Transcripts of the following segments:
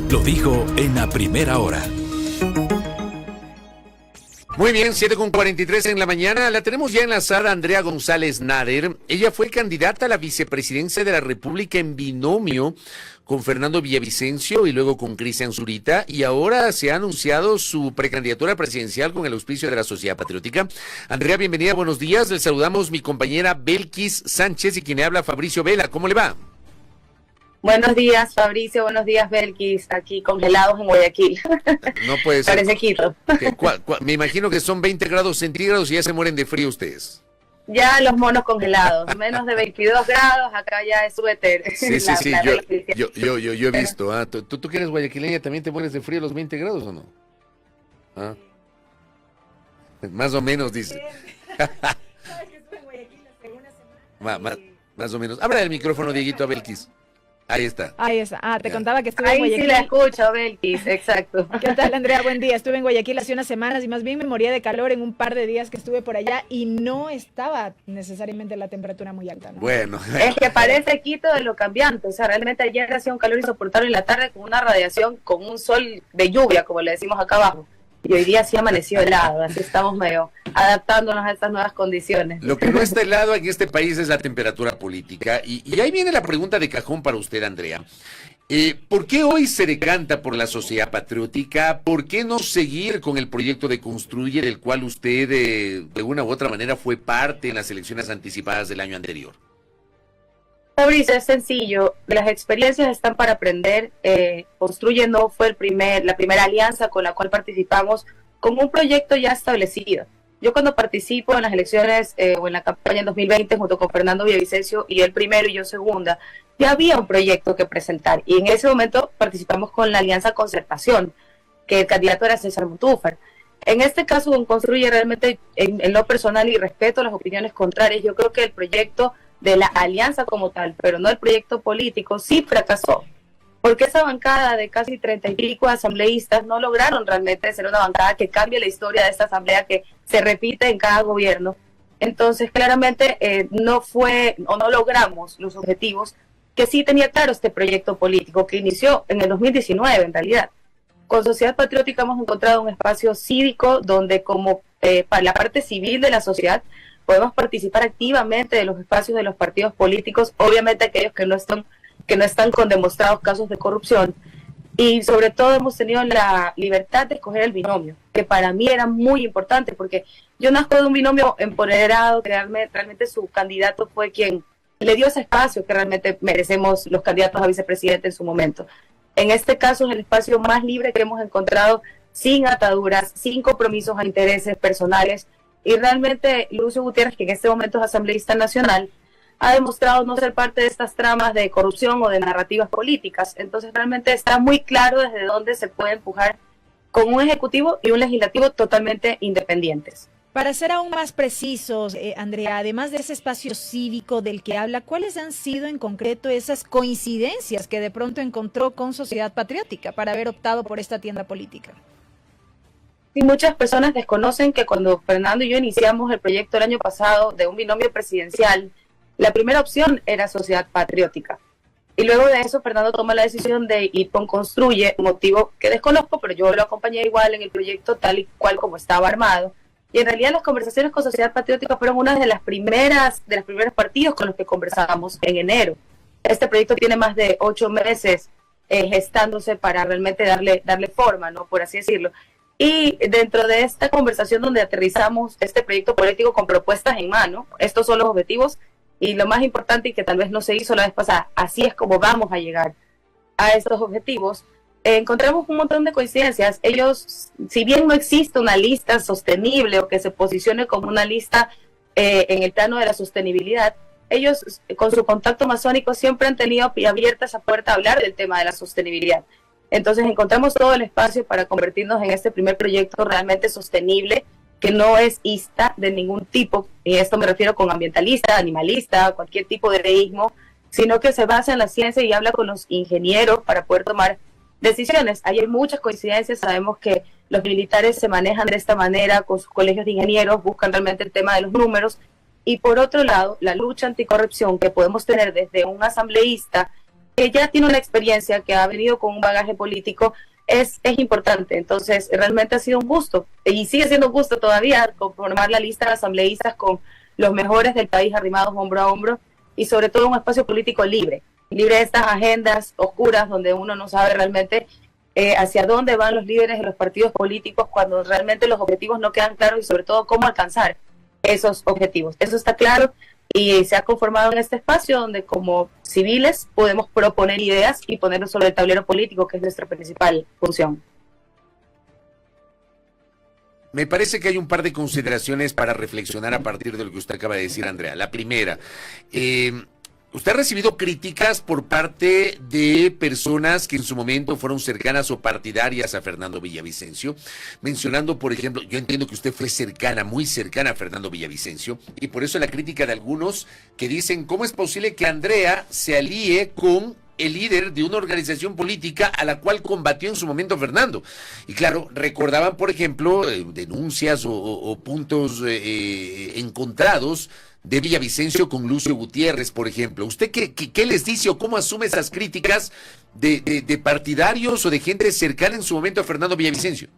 Lo dijo en la primera hora. Muy bien, 7:43 en la mañana. La tenemos ya enlazada Andrea González Nader. Ella fue candidata a la vicepresidencia de la República en binomio con Fernando Villavicencio y luego con Cristian Zurita, y ahora se ha anunciado su precandidatura presidencial con el auspicio de la Sociedad Patriótica. Andrea, bienvenida, buenos días. Le saludamos mi compañera Belkis Sánchez y quien le habla Fabricio Vela. ¿Cómo le va? Buenos días, Fabricio. Buenos días, Belkis. Aquí congelados en Guayaquil. No puede ser. Parece Quito. Me imagino que son 20 grados centígrados y ya se mueren de frío ustedes. Ya los monos congelados. Menos de 22 grados, acá ya es suéter. Sí, yo he visto. ¿Tú que eres guayaquileña también te mueres de frío a los 20 grados o no? ¿Ah? Más o menos, dice. Más o menos. Abra el micrófono, Dieguito, a Belkis. Ahí está. Te contaba que estuve en Guayaquil. Ahí sí la escucho, Belkis, exacto. ¿Qué tal, Andrea? Buen día. Estuve en Guayaquil hace unas semanas y más bien me moría de calor en un par de días que estuve por allá y no estaba necesariamente la temperatura muy alta, ¿no? Bueno. Es que parece Quito de lo cambiante. O sea, realmente ayer hacía un calor insoportable en la tarde con una radiación, con un sol de lluvia, como le decimos acá abajo. Y hoy día sí amaneció helado, así estamos medio adaptándonos a estas nuevas condiciones. Lo que no está helado en este país es la temperatura política. Y ahí viene la pregunta de cajón para usted, Andrea. ¿Por qué hoy se decanta por la Sociedad Patriótica? ¿Por qué no seguir con el proyecto de Construye, del cual usted de una u otra manera fue parte en las elecciones anticipadas del año anterior? Fabricio, es sencillo, las experiencias están para aprender. Construye no fue la primera alianza con la cual participamos con un proyecto ya establecido. Yo cuando participo en las elecciones o en la campaña en 2020 junto con Fernando Villavicencio, y él primero y yo segunda, ya había un proyecto que presentar y en ese momento participamos con la Alianza Concertación, que el candidato era César Montúfar. En este caso, con Construye, realmente en lo personal y respeto las opiniones contrarias, yo creo que el proyecto de la alianza como tal, pero no el proyecto político, sí fracasó, porque esa bancada de casi 30 y pico asambleístas no lograron realmente ser una bancada que cambie la historia de esta asamblea que se repite en cada gobierno. Entonces claramente no logramos los objetivos que sí tenía claro este proyecto político que inició en el 2019 en realidad. Con Sociedad Patriótica hemos encontrado un espacio cívico donde como para la parte civil de la sociedad podemos participar activamente de los espacios de los partidos políticos, obviamente aquellos que no están con demostrados casos de corrupción, y sobre todo hemos tenido la libertad de escoger el binomio, que para mí era muy importante, porque yo nazco de un binomio empoderado, que realmente su candidato fue quien le dio ese espacio que realmente merecemos los candidatos a vicepresidente en su momento. En este caso es el espacio más libre que hemos encontrado, sin ataduras, sin compromisos a intereses personales. Y realmente Lucio Gutiérrez, que en este momento es asambleísta nacional, ha demostrado no ser parte de estas tramas de corrupción o de narrativas políticas. Entonces realmente está muy claro desde dónde se puede empujar con un ejecutivo y un legislativo totalmente independientes. Para ser aún más precisos, Andrea, además de ese espacio cívico del que habla, ¿cuáles han sido en concreto esas coincidencias que de pronto encontró con Sociedad Patriótica para haber optado por esta tienda política? Sí, muchas personas desconocen que cuando Fernando y yo iniciamos el proyecto el año pasado de un binomio presidencial, la primera opción era Sociedad Patriótica. Y luego de eso, Fernando toma la decisión de ir con Construye, motivo que desconozco, pero yo lo acompañé igual en el proyecto tal y cual como estaba armado. Y en realidad las conversaciones con Sociedad Patriótica fueron una de los primeros partidos con los que conversábamos en enero. Este proyecto tiene más de 8 meses gestándose para realmente darle forma, ¿no? Por así decirlo. Y dentro de esta conversación donde aterrizamos este proyecto político con propuestas en mano, estos son los objetivos y lo más importante y que tal vez no se hizo la vez pasada, así es como vamos a llegar a estos objetivos, encontramos un montón de coincidencias. Ellos, si bien no existe una lista sostenible o que se posicione como una lista en el plano de la sostenibilidad, ellos con su contacto masónico siempre han tenido abierta esa puerta a hablar del tema de la sostenibilidad. Entonces encontramos todo el espacio para convertirnos en este primer proyecto realmente sostenible, que no es ista de ningún tipo, y esto me refiero con ambientalista, animalista, cualquier tipo de deísmo, sino que se basa en la ciencia y habla con los ingenieros para poder tomar decisiones. Ahí hay muchas coincidencias, sabemos que los militares se manejan de esta manera con sus colegios de ingenieros, buscan realmente el tema de los números, y por otro lado, la lucha anticorrupción que podemos tener desde un asambleísta que ya tiene una experiencia, que ha venido con un bagaje político, es importante. Entonces, realmente ha sido un gusto, y sigue siendo un gusto todavía, conformar la lista de asambleístas con los mejores del país arrimados hombro a hombro, y sobre todo un espacio político libre de estas agendas oscuras donde uno no sabe realmente hacia dónde van los líderes de los partidos políticos, cuando realmente los objetivos no quedan claros, y sobre todo cómo alcanzar esos objetivos. Eso está claro, y se ha conformado en este espacio donde como civiles podemos proponer ideas y ponerlos sobre el tablero político, que es nuestra principal función. Me parece que hay un par de consideraciones para reflexionar a partir de lo que usted acaba de decir, Andrea. La primera, usted ha recibido críticas por parte de personas que en su momento fueron cercanas o partidarias a Fernando Villavicencio, mencionando, por ejemplo, yo entiendo que usted fue cercana, muy cercana a Fernando Villavicencio, y por eso la crítica de algunos que dicen, ¿cómo es posible que Andrea se alíe con el líder de una organización política a la cual combatió en su momento Fernando? Y claro, recordaban, por ejemplo, denuncias o puntos encontrados de Villavicencio con Lucio Gutiérrez, por ejemplo. ¿Usted qué les dice o cómo asume esas críticas de partidarios o de gente cercana en su momento a Fernando Villavicencio?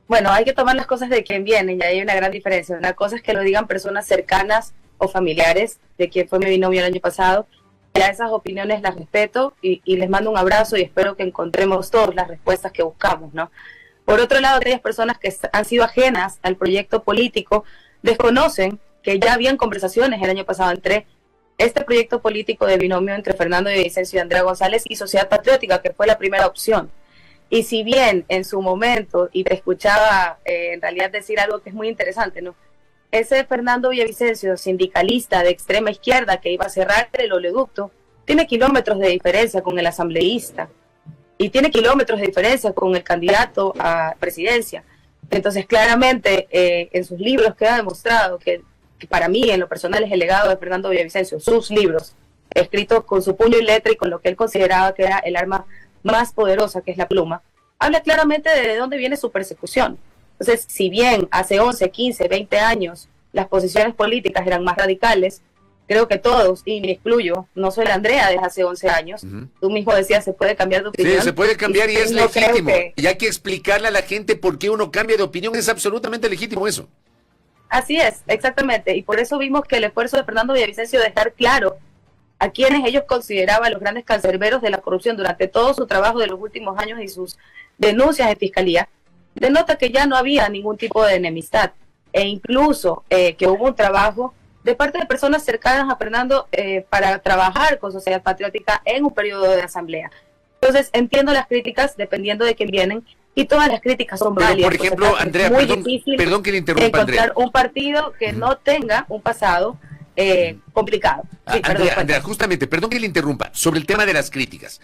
Bueno, hay que tomar las cosas de quien vienen, y hay una gran diferencia. Una cosa es que lo digan personas cercanas o familiares de quien fue mi binomio el año pasado. Ya esas opiniones las respeto y les mando un abrazo, y espero que encontremos todas las respuestas que buscamos, ¿no? Por otro lado, aquellas personas que han sido ajenas al proyecto político desconocen que ya habían conversaciones el año pasado entre este proyecto político de binomio entre Fernando Villavicencio y Andrea González y Sociedad Patriótica, que fue la primera opción. Y si bien en su momento, y te escuchaba en realidad decir algo que es muy interesante, ¿no? Ese Fernando Villavicencio, sindicalista de extrema izquierda que iba a cerrar el oleoducto, tiene kilómetros de diferencia con el asambleísta, y tiene kilómetros de diferencia con el candidato a presidencia. Entonces, claramente, en sus libros queda demostrado que para mí, en lo personal, es el legado de Fernando Villavicencio, sus libros, escritos con su puño y letra y con lo que él consideraba que era el arma más poderosa, que es la pluma, habla claramente de dónde viene su persecución. Entonces, si bien hace 11, 15, 20 años las posiciones políticas eran más radicales, creo que todos, y me incluyo, no soy la Andrea desde hace 11 años, tú mismo decías, se puede cambiar de opinión. Sí, se puede cambiar y es no legítimo. Que... Y hay que explicarle a la gente por qué uno cambia de opinión, es absolutamente legítimo eso. Así es, exactamente, y por eso vimos que el esfuerzo de Fernando Villavicencio de dejar claro a quienes ellos consideraban los grandes cancerberos de la corrupción durante todo su trabajo de los últimos años y sus denuncias en fiscalía, denota que ya no había ningún tipo de enemistad, e incluso que hubo un trabajo de parte de personas cercanas a Fernando para trabajar con Sociedad Patriótica en un periodo de asamblea. Entonces entiendo las críticas dependiendo de quién vienen, y todas las críticas son válidas. Por ejemplo, Andrea, perdón que le interrumpa, encontrar Andrea. un partido que no tenga un pasado complicado. Sí, Andrea, justamente, perdón que le interrumpa, sobre el tema de las críticas.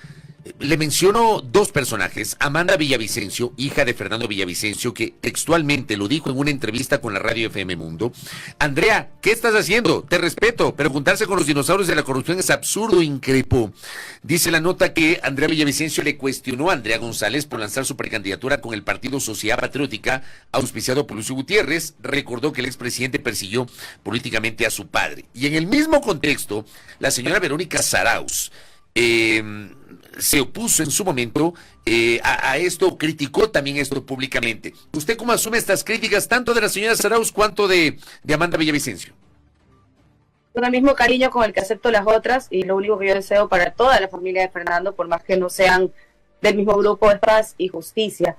Le menciono dos personajes, Amanda Villavicencio, hija de Fernando Villavicencio, que textualmente lo dijo en una entrevista con la radio FM Mundo. Andrea, ¿qué estás haciendo? Te respeto, pero juntarse con los dinosaurios de la corrupción es absurdo, increpo. Dice la nota que Andrea Villavicencio le cuestionó a Andrea González por lanzar su precandidatura con el partido Sociedad Patriótica, auspiciado por Lucio Gutiérrez. Recordó que el expresidente persiguió políticamente a su padre. Y en el mismo contexto, la señora Verónica Zarauz se opuso en su momento a esto, criticó también esto públicamente. ¿Usted cómo asume estas críticas, tanto de la señora Zarauz cuanto de Amanda Villavicencio? Con el mismo cariño con el que acepto las otras, y lo único que yo deseo para toda la familia de Fernando, por más que no sean del mismo grupo, es paz y justicia.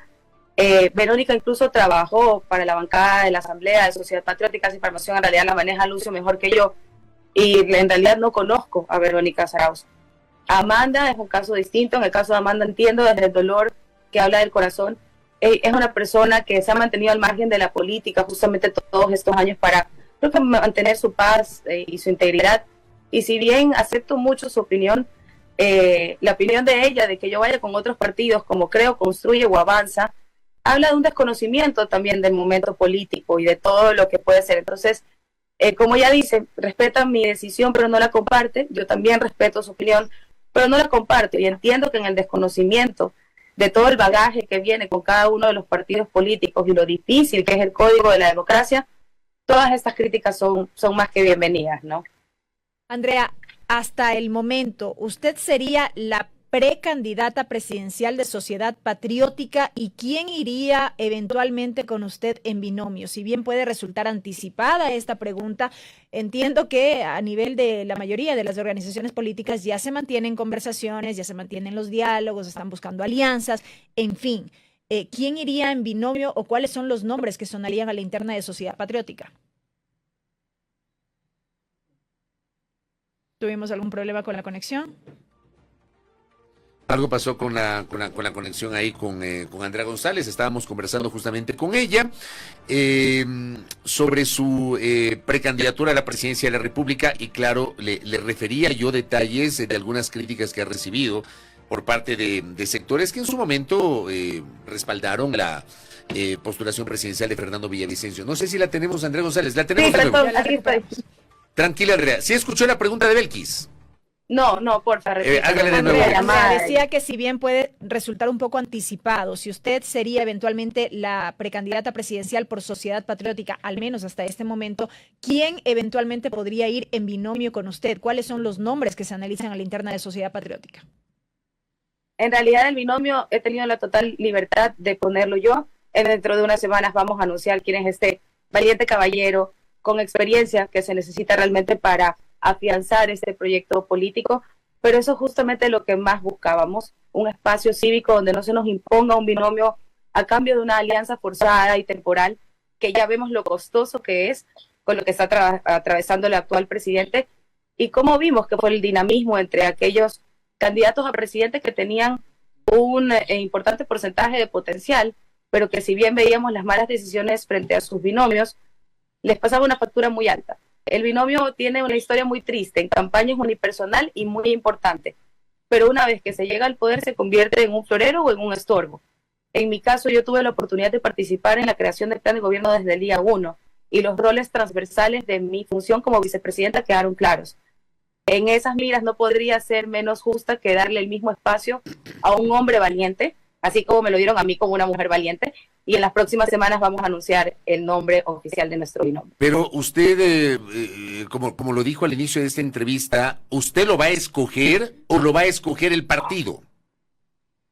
Verónica incluso trabajó para la bancada de la Asamblea de Sociedad Patriótica y Información, en realidad la maneja Lucio mejor que yo, y en realidad no conozco a Verónica Zarauz. Amanda es un caso distinto. En el caso de Amanda entiendo desde el dolor que habla del corazón. Es una persona que se ha mantenido al margen de la política justamente todos estos años para, creo que, mantener su paz y su integridad. Y si bien acepto mucho su opinión, la opinión de ella de que yo vaya con otros partidos como Creo, Construye o Avanza, habla de un desconocimiento también del momento político y de todo lo que puede ser. Entonces, como ella dice, respetan mi decisión pero no la comparte. Yo también respeto su opinión, pero no la comparto, y entiendo que en el desconocimiento de todo el bagaje que viene con cada uno de los partidos políticos y lo difícil que es el código de la democracia, todas estas críticas son más que bienvenidas, ¿no? Andrea, hasta el momento, ¿usted sería la precandidata presidencial de Sociedad Patriótica y quién iría eventualmente con usted en binomio? Si bien puede resultar anticipada esta pregunta, entiendo que a nivel de la mayoría de las organizaciones políticas ya se mantienen conversaciones, ya se mantienen los diálogos, están buscando alianzas, en fin. ¿Quién iría en binomio o cuáles son los nombres que sonarían a la interna de Sociedad Patriótica? ¿Tuvimos algún problema con la conexión? Algo pasó con la conexión ahí con Andrea González. Estábamos conversando justamente con ella sobre su precandidatura a la presidencia de la República y claro, le refería yo detalles de algunas críticas que ha recibido por parte de sectores que en su momento respaldaron la postulación presidencial de Fernando Villavicencio. No sé si la tenemos, Andrea González. ¿La tenemos? Sí, perdón, aquí estoy. Tranquila, Andrea. ¿Sí escuchó la pregunta de Belkis? No, porfa, hágale de nuevo. Andrea, decía que si bien puede resultar un poco anticipado, si usted sería eventualmente la precandidata presidencial por Sociedad Patriótica, al menos hasta este momento, ¿quién eventualmente podría ir en binomio con usted? ¿Cuáles son los nombres que se analizan a la interna de Sociedad Patriótica? En realidad el binomio he tenido la total libertad de ponerlo yo. Dentro de unas semanas vamos a anunciar quién es este valiente caballero con experiencia que se necesita realmente para afianzar este proyecto político, pero eso es justamente lo que más buscábamos, un espacio cívico donde no se nos imponga un binomio a cambio de una alianza forzada y temporal, que ya vemos lo costoso que es con lo que está atravesando el actual presidente, y cómo vimos que fue el dinamismo entre aquellos candidatos a presidente que tenían un importante porcentaje de potencial, pero que si bien veíamos las malas decisiones frente a sus binomios, les pasaba una factura muy alta. El binomio tiene una historia muy triste, en campaña es unipersonal y muy importante, pero una vez que se llega al poder se convierte en un florero o en un estorbo. En mi caso yo tuve la oportunidad de participar en la creación del plan de gobierno desde el día 1 y los roles transversales de mi función como vicepresidenta quedaron claros. En esas miras no podría ser menos justa que darle el mismo espacio a un hombre valiente, así como me lo dieron a mí como una mujer valiente, y en las próximas semanas vamos a anunciar el nombre oficial de nuestro binomio. Pero usted, como lo dijo al inicio de esta entrevista, ¿usted lo va a escoger o lo va a escoger el partido?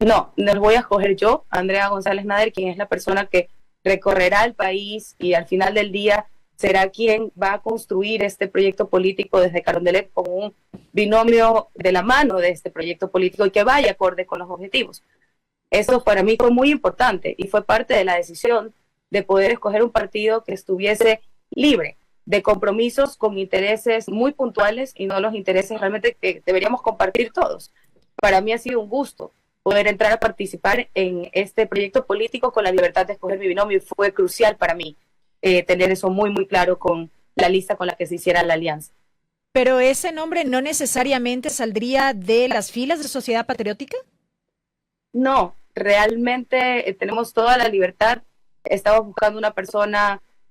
No lo voy a escoger yo, Andrea González Nader, quien es la persona que recorrerá el país y al final del día será quien va a construir este proyecto político desde Carondelet con un binomio de la mano de este proyecto político y que vaya acorde con los objetivos. Eso para mí fue muy importante y fue parte de la decisión de poder escoger un partido que estuviese libre de compromisos con intereses muy puntuales y no los intereses realmente que deberíamos compartir todos. Para mí ha sido un gusto poder entrar a participar en este proyecto político con la libertad de escoger mi binomio y fue crucial para mí tener eso muy, muy claro con la lista con la que se hiciera la alianza. ¿Pero ese nombre no necesariamente saldría de las filas de Sociedad Patriótica? No, realmente tenemos toda la libertad. Estamos buscando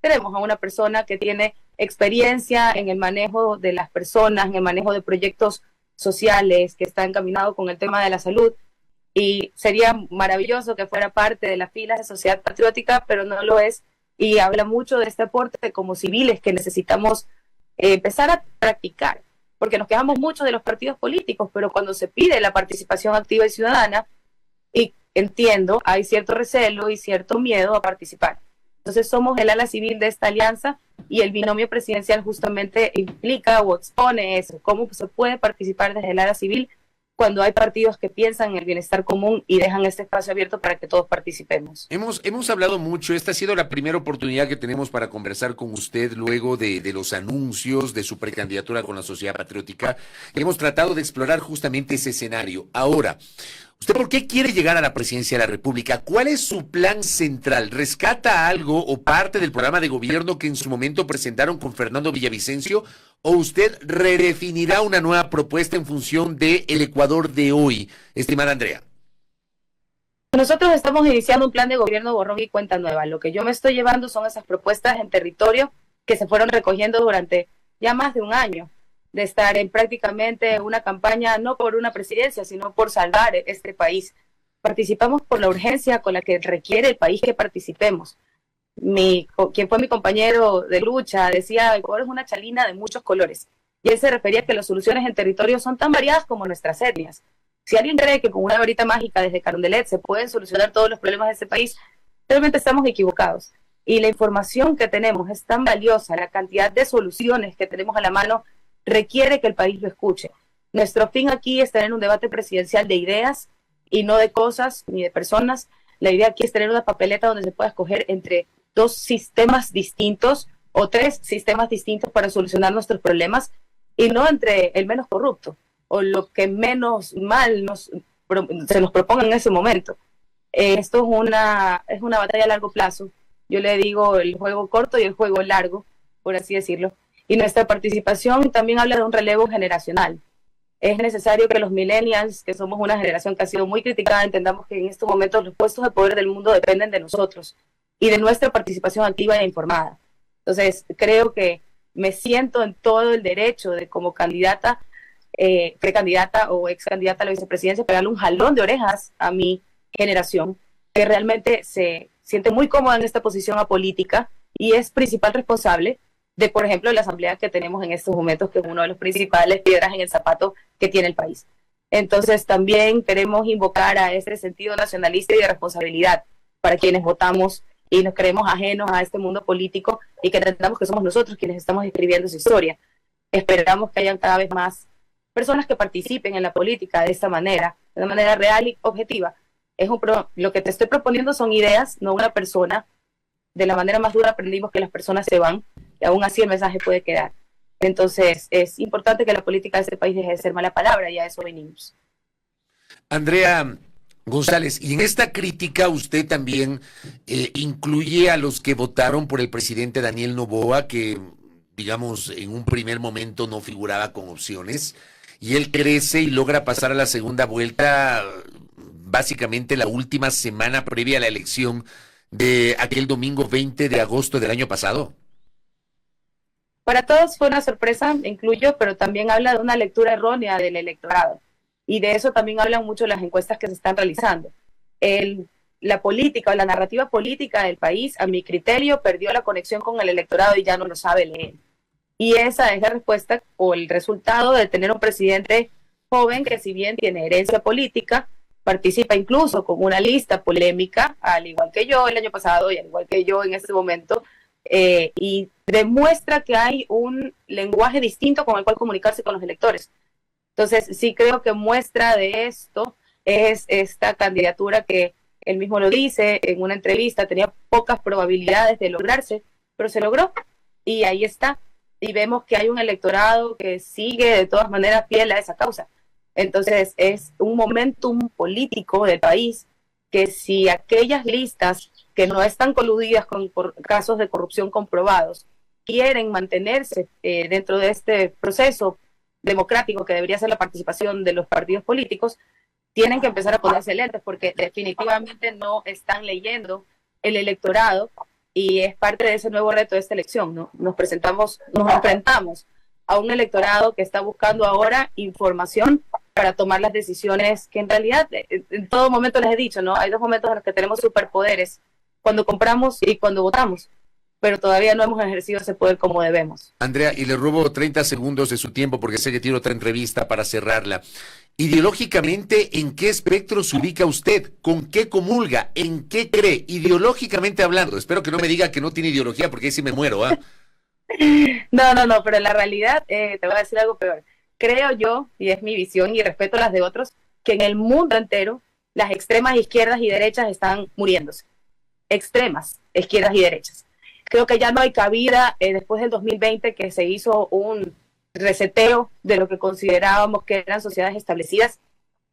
tenemos a una persona que tiene experiencia en el manejo de las personas, en el manejo de proyectos sociales, que está encaminado con el tema de la salud. Y sería maravilloso que fuera parte de las filas de Sociedad Patriótica, pero no lo es. Y habla mucho de este aporte como civiles que necesitamos empezar a practicar, porque nos quejamos mucho de los partidos políticos, pero cuando se pide la participación activa y ciudadana, y entiendo, hay cierto recelo y cierto miedo a participar. Entonces somos el ala civil de esta alianza y el binomio presidencial justamente implica o expone eso, cómo se puede participar desde el ala civil cuando hay partidos que piensan en el bienestar común y dejan este espacio abierto para que todos participemos. Hemos hablado mucho, esta ha sido la primera oportunidad que tenemos para conversar con usted luego de los anuncios de su precandidatura con la Sociedad Patriótica. Hemos tratado de explorar justamente ese escenario. Ahora, ¿usted por qué quiere llegar a la presidencia de la República? ¿Cuál es su plan central? ¿Rescata algo o parte del programa de gobierno que en su momento presentaron con Fernando Villavicencio? ¿O usted redefinirá una nueva propuesta en función del Ecuador de hoy, estimada Andrea? Nosotros estamos iniciando un plan de gobierno borrón y cuenta nueva. Lo que yo me estoy llevando son esas propuestas en territorio que se fueron recogiendo durante ya más de un año, de estar en prácticamente una campaña no por una presidencia, sino por salvar este país. Participamos por la urgencia con la que requiere el país que participemos. Quien fue mi compañero de lucha decía, Ecuador es una chalina de muchos colores y él se refería a que las soluciones en territorio son tan variadas como nuestras etnias. Si alguien cree que con una varita mágica desde Carondelet se pueden solucionar todos los problemas de este país, realmente estamos equivocados. Y la información que tenemos es tan valiosa, la cantidad de soluciones que tenemos a la mano requiere que el país lo escuche. Nuestro fin aquí es tener un debate presidencial de ideas y no de cosas ni de personas. La idea aquí es tener una papeleta donde se pueda escoger entre 2 sistemas distintos o 3 sistemas distintos para solucionar nuestros problemas y no entre el menos corrupto o lo que menos mal se nos proponga en ese momento. Esto es una batalla a largo plazo. Yo le digo el juego corto y el juego largo, por así decirlo. Y nuestra participación también habla de un relevo generacional. Es necesario que los millennials, que somos una generación que ha sido muy criticada, entendamos que en estos momentos los puestos de poder del mundo dependen de nosotros y de nuestra participación activa e informada. Entonces, creo que me siento en todo el derecho de, como candidata, precandidata o ex candidata a la vicepresidencia, pegarle un jalón de orejas a mi generación, que realmente se siente muy cómoda en esta posición apolítica y es principal responsable de, por ejemplo, la asamblea que tenemos en estos momentos, que es uno de los principales piedras en el zapato que tiene el país. Entonces, también queremos invocar a ese sentido nacionalista y de responsabilidad para quienes votamos y nos creemos ajenos a este mundo político y que entendamos que somos nosotros quienes estamos escribiendo esa historia. Esperamos que hayan cada vez más personas que participen en la política de esta manera, de una manera real y objetiva. Lo que te estoy proponiendo son ideas, no una persona. De la manera más dura aprendimos que las personas se van y aún así el mensaje puede quedar. Entonces es importante que la política de este país deje de ser mala palabra y a eso venimos. Andrea González, y en esta crítica usted también incluye a los que votaron por el presidente Daniel Noboa, que digamos en un primer momento no figuraba con opciones, y él crece y logra pasar a la segunda vuelta básicamente la última semana previa a la elección de aquel domingo 20 de agosto del año pasado. Para todos fue una sorpresa, incluyo, pero también habla de una lectura errónea del electorado. Y de eso también hablan mucho las encuestas que se están realizando. La política o la narrativa política del país, a mi criterio, perdió la conexión con el electorado y ya no lo sabe leer. Y esa es la respuesta o el resultado de tener un presidente joven que, si bien tiene herencia política, participa incluso con una lista polémica, al igual que yo el año pasado y al igual que yo en este momento, y demuestra que hay un lenguaje distinto con el cual comunicarse con los electores. Entonces, sí creo que muestra de esto es esta candidatura que él mismo lo dice en una entrevista, tenía pocas probabilidades de lograrse, pero se logró y ahí está. Y vemos que hay un electorado que sigue de todas maneras fiel a esa causa. Entonces, es un momentum político del país que si aquellas listas que no están coludidas por casos de corrupción comprobados quieren mantenerse dentro de este proceso democrático que debería ser la participación de los partidos políticos, tienen que empezar a ponerse lentes porque definitivamente no están leyendo el electorado y es parte de ese nuevo reto de esta elección, ¿no? Nos enfrentamos a un electorado que está buscando ahora información para tomar las decisiones que en realidad en todo momento les he dicho, ¿no? Hay 2 momentos en los que tenemos superpoderes, cuando compramos y cuando votamos, pero todavía no hemos ejercido ese poder como debemos. Andrea, y le robo 30 segundos de su tiempo porque sé que tiene otra entrevista para cerrarla. Ideológicamente, ¿en qué espectro se ubica usted? ¿Con qué comulga? ¿En qué cree? Ideológicamente hablando. Espero que no me diga que no tiene ideología porque ahí sí me muero, ¿ah? No, pero en la realidad te voy a decir algo peor. Creo yo, y es mi visión y respeto las de otros, que en el mundo entero las extremas izquierdas y derechas están muriéndose. Extremas izquierdas y derechas. Creo que ya no hay cabida después del 2020 que se hizo un reseteo de lo que considerábamos que eran sociedades establecidas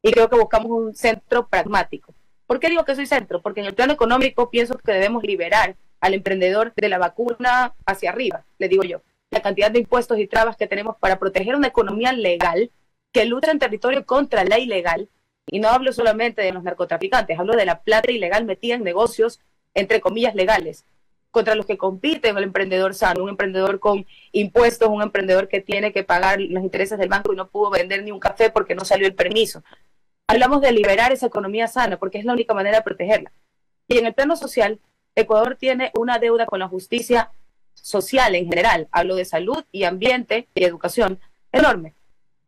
y creo que buscamos un centro pragmático. ¿Por qué digo que soy centro? Porque en el plano económico pienso que debemos liberar al emprendedor de la vacuna hacia arriba, le digo yo. La cantidad de impuestos y trabas que tenemos para proteger una economía legal que lucha en territorio contra la ilegal, y no hablo solamente de los narcotraficantes, hablo de la plata ilegal metida en negocios, entre comillas, legales, contra los que compiten el emprendedor sano, un emprendedor con impuestos, un emprendedor que tiene que pagar los intereses del banco y no pudo vender ni un café porque no salió el permiso. Hablamos de liberar esa economía sana porque es la única manera de protegerla. Y en el plano social, Ecuador tiene una deuda con la justicia social en general. Hablo de salud y ambiente y educación, enorme.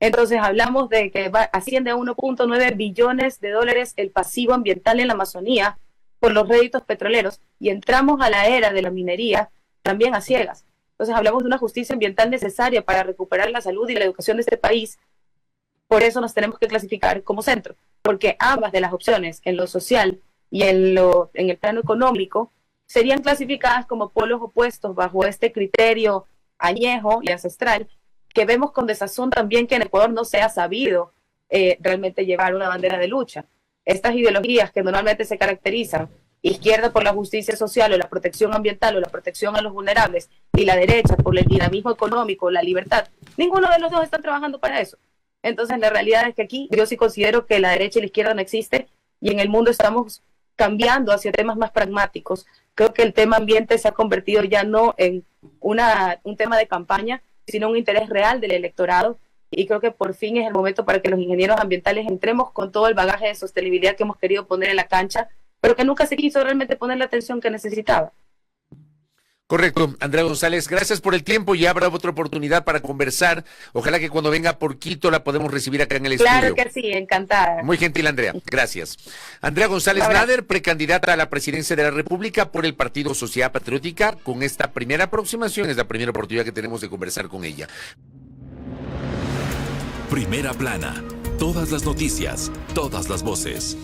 Entonces hablamos de que asciende a 1.9 billones de dólares el pasivo ambiental en la Amazonía por los réditos petroleros, y entramos a la era de la minería también a ciegas. Entonces hablamos de una justicia ambiental necesaria para recuperar la salud y la educación de este país. Por eso nos tenemos que clasificar como centro, porque ambas de las opciones, en lo social y en el plano económico, serían clasificadas como polos opuestos bajo este criterio añejo y ancestral, que vemos con desazón también que en Ecuador no se ha sabido realmente llevar una bandera de lucha. Estas ideologías que normalmente se caracterizan, izquierda por la justicia social o la protección ambiental o la protección a los vulnerables, y la derecha por el dinamismo económico, la libertad, ninguno de los dos están trabajando para eso. Entonces la realidad es que aquí yo sí considero que la derecha y la izquierda no existe, y en el mundo estamos cambiando hacia temas más pragmáticos. Creo que el tema ambiente se ha convertido ya no en un tema de campaña, sino un interés real del electorado, y creo que por fin es el momento para que los ingenieros ambientales entremos con todo el bagaje de sostenibilidad que hemos querido poner en la cancha, pero que nunca se quiso realmente poner la atención que necesitaba. Correcto, Andrea González, gracias por el tiempo, y habrá otra oportunidad para conversar. Ojalá que cuando venga por Quito la podemos recibir acá en el estudio. Claro que sí, encantada. Muy gentil, Andrea, gracias. Andrea González Nader, precandidata a la presidencia de la República por el Partido Sociedad Patriótica. Con esta primera aproximación es la primera oportunidad que tenemos de conversar con ella. Primera plana, todas las noticias, todas las voces.